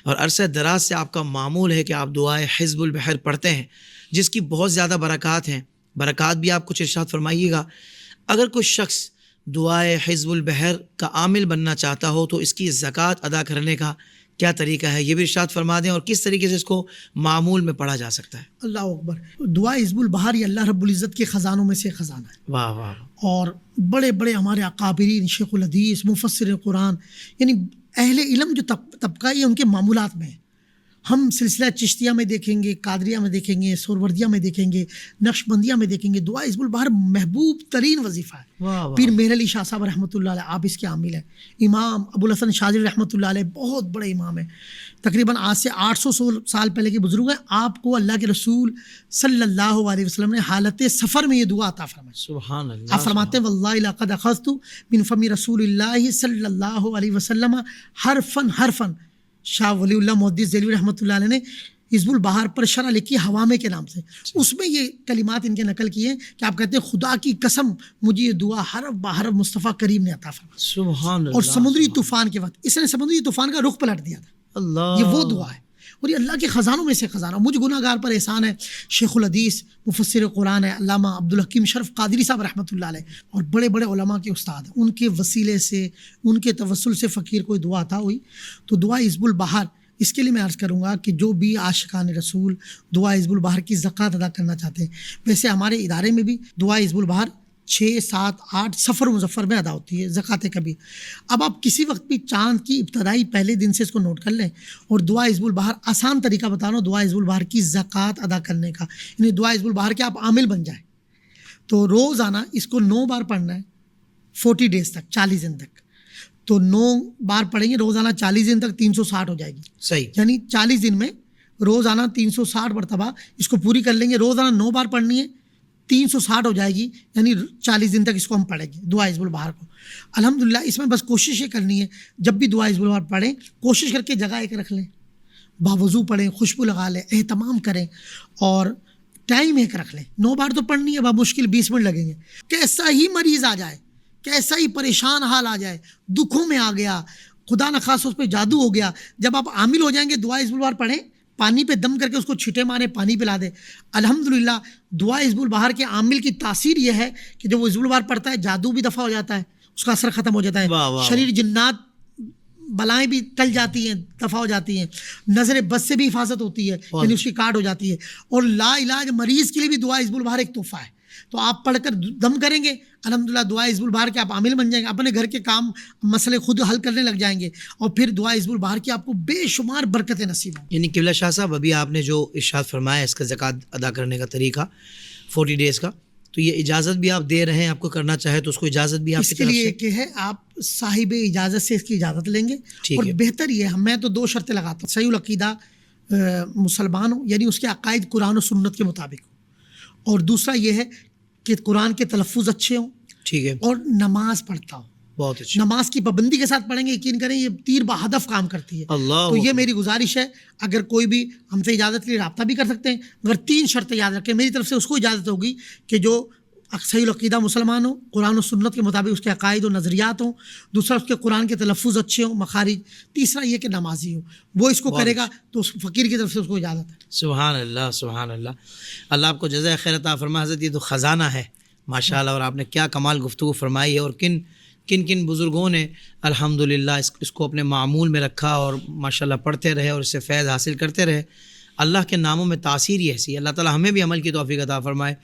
اور عرصہ دراز سے آپ کا معمول ہے کہ آپ دعائے حزب البحر پڑھتے ہیں، جس کی بہت زیادہ برکات ہیں. برکات بھی آپ کچھ ارشاد فرمائیے گا. اگر کوئی شخص دعائے حزب البحر کا عامل بننا چاہتا ہو تو اس کی زکوٰۃ ادا کرنے کا کیا طریقہ ہے، یہ بھی ارشاد فرما دیں، اور کس طریقے سے اس کو معمول میں پڑھا جا سکتا ہے. اللہ اکبر. دعا حزب البحر یہ اللہ رب العزت کے خزانوں میں سے خزانہ ہے. واہ واہ. اور بڑے بڑے ہمارے اکابرین، شیخ الحدیث، مفسر قرآن، یعنی اہل علم جو طبقہ یہ ان کے معمولات میں ہے. ہم سلسلہ چشتیہ میں دیکھیں گے، قادریہ میں دیکھیں گے، سہروردیہ میں دیکھیں گے، نقشبندیہ میں دیکھیں گے، دعا حزب البحر محبوب ترین وظیفہ ہے. پیر مہر علی شاہ صاحب رحمۃ اللہ علیہ آپ اس کے عامل ہیں. امام ابو الحسن شاذلی رحمۃ اللہ علیہ بہت بڑے امام ہیں، تقریباً آج سے 800 سال پہلے کے بزرگ ہیں. آپ کو اللہ کے رسول صلی اللہ علیہ وسلم نے حالت سفر میں یہ دعا عطا فرمائی. سبحان اللہ. آپ فرماتے ہیں واللہ لقد اخذت من فم رسول اللہ صلی اللہ علیہ وسلم حرفاً. شاہ ولی اللہ محدث دہلوی رحمۃ اللہ علیہ نے حزب البحر پر شرح لکھی حوامے کے نام سے. اس میں یہ کلمات ان کے نقل کیے کہ آپ کہتے ہیں خدا کی قسم مجھے یہ دعا حرف بحرف مصطفیٰ کریم نے عطا فرمائی. سبحان اللہ. اور سمندری طوفان کے وقت اس نے سمندری طوفان کا رخ پلٹ دیا تھا. اللہ. یہ وہ دعا ہے اور یہ اللہ کے خزانوں میں سے خزانہ. مجھ گناہ گار پر احسان ہے شیخ الحدیث مفسر قرآن ہے علامہ عبدالحکیم شرف قادری صاحب رحمۃ اللہ علیہ، اور بڑے بڑے علماء کے استاد ہیں. ان کے وسیلے سے، ان کے توسل سے فقیر کو دعا عطا ہوئی. تو دعا حزب البحر اس کے لیے میں عرض کروں گا کہ جو بھی عاشقان رسول دعا حزب البحر کی زکوٰۃ ادا کرنا چاہتے ہیں، ویسے ہمارے ادارے میں بھی دعا حزب البحر 6، 7، 8 سفر مظفر میں ادا ہوتی ہے زکوٰۃ کبھی. اب آپ کسی وقت بھی چاند کی ابتدائی پہلے دن سے اس کو نوٹ کر لیں، اور دعا حزب البحر آسان طریقہ بتا رہا ہوں دعا حزب البحر کی زکوٰۃ ادا کرنے کا، یعنی دعا حزب البحر کے آپ عامل بن جائیں. تو روزانہ اس کو 9 بار پڑھنا ہے 40 ڈیز تک، 40 دن تک. تو 9 بار پڑھیں گے روزانہ 40 دن تک 360 ہو جائے گی. صحیح. یعنی 40 دن میں روزانہ 360 مرتبہ اس کو پوری کر لیں گے. روزانہ 9 بار پڑھنی ہے، 360 ہو جائے گی، یعنی 40 دن تک اس کو ہم پڑھیں گے دعا حزب البحر کو. الحمدللہ اس میں بس کوشش یہ کرنی ہے جب بھی دعا حزب البحر پڑھیں کوشش کر کے جگہ ایک رکھ لیں، باوضو پڑھیں، خوشبو لگا لیں، اہتمام کریں، اور ٹائم ایک رکھ لیں. 9 بار تو پڑھنی ہے، بمشکل 20 منٹ لگیں گے. کیسا ہی مریض آ جائے، کیسا ہی پریشان حال آ جائے، دکھوں میں آ گیا، خدا نخواستہ اس پہ جادو ہو گیا، جب آپ عامل ہو جائیں گے دعا حزب البحر پڑھیں، پانی پہ دم کر کے اس کو چھٹے ماریں، پانی پلا دیں. الحمدللہ دعا حزب البحر کے عامل کی تاثیر یہ ہے کہ جب وہ حزب البحر پڑھتا ہے جادو بھی دفع ہو جاتا ہے، اس کا اثر ختم ہو جاتا ہے، شریر جنات بلائیں بھی ٹل جاتی ہیں، دفع ہو جاتی ہیں، نظر بد سے بھی حفاظت ہوتی ہے، یعنی اس کی کاٹ ہو جاتی ہے. اور لا علاج مریض کے لیے بھی دعا حزب البحر ایک تحفہ ہے. تو آپ پڑھ کر دم کریں گے الحمدللہ دعا حزب البحر کے آپ عامل بن جائیں گے، اپنے گھر کے کام مسئلے خود حل کرنے لگ جائیں گے، اور پھر دعا حزب البحر کی آپ کو بے شمار برکتیں نصیب ہوں. یعنی قبلہ شاہ صاحب ابھی آپ نے جو ارشاد فرمایا اس کا زکوٰۃ ادا کرنے کا طریقہ 40 ڈیز کا، تو یہ اجازت بھی آپ دے رہے ہیں، آپ کو کرنا چاہے تو اس کو اجازت بھی آپ اس کے لیے کہ ہے آپ صاحب اجازت سے اس کی اجازت لیں گے. اور بہتر یہ ہے، میں تو 2 شرطیں لگاتا ہوں: صحیح العقیدہ مسلمان ہو، یعنی اس کے عقائد قرآن و سنت کے مطابق ہو، اور دوسرا یہ ہے کہ قرآن کے تلفظ اچھے ہوں، ٹھیک ہے، اور نماز پڑھتا ہو. بہت اچھا. نماز کی پابندی کے ساتھ پڑھیں گے، یقین کریں یہ تیر بہدف کام کرتی ہے. تو یہ میری گزارش ہے، اگر کوئی بھی ہم سے اجازت کے لیے رابطہ بھی کر سکتے ہیں، مگر 3 شرطیں یاد رکھیں. میری طرف سے اس کو اجازت ہوگی کہ جو صحیح العقیدہ مسلمان ہو، قرآن و سنت کے مطابق اس کے عقائد و نظریات ہوں، دوسرا اس کے قرآن کے تلفظ اچھے ہوں، مخارج، تیسرا یہ کہ نمازی ہو. وہ اس کو کرے گا تو اس فقیر کی طرف سے اس کو اجازت ہے. سبحان اللہ سبحان اللہ. اللہ آپ کو جزائے خیر عطا فرمائے. حضرت یہ تو خزانہ ہے ماشاء اللہ، اور آپ نے کیا کمال گفتگو فرمائی ہے، اور کن بزرگوں نے الحمدللہ اس کو اپنے معمول میں رکھا اور ماشاء اللہ پڑھتے رہے اور اس سے فیض حاصل کرتے رہے. اللہ کے ناموں میں تاثیر ہی ایسی ہے. اللہ تعالیٰ ہمیں بھی عمل کی توفیق عطا فرمائے.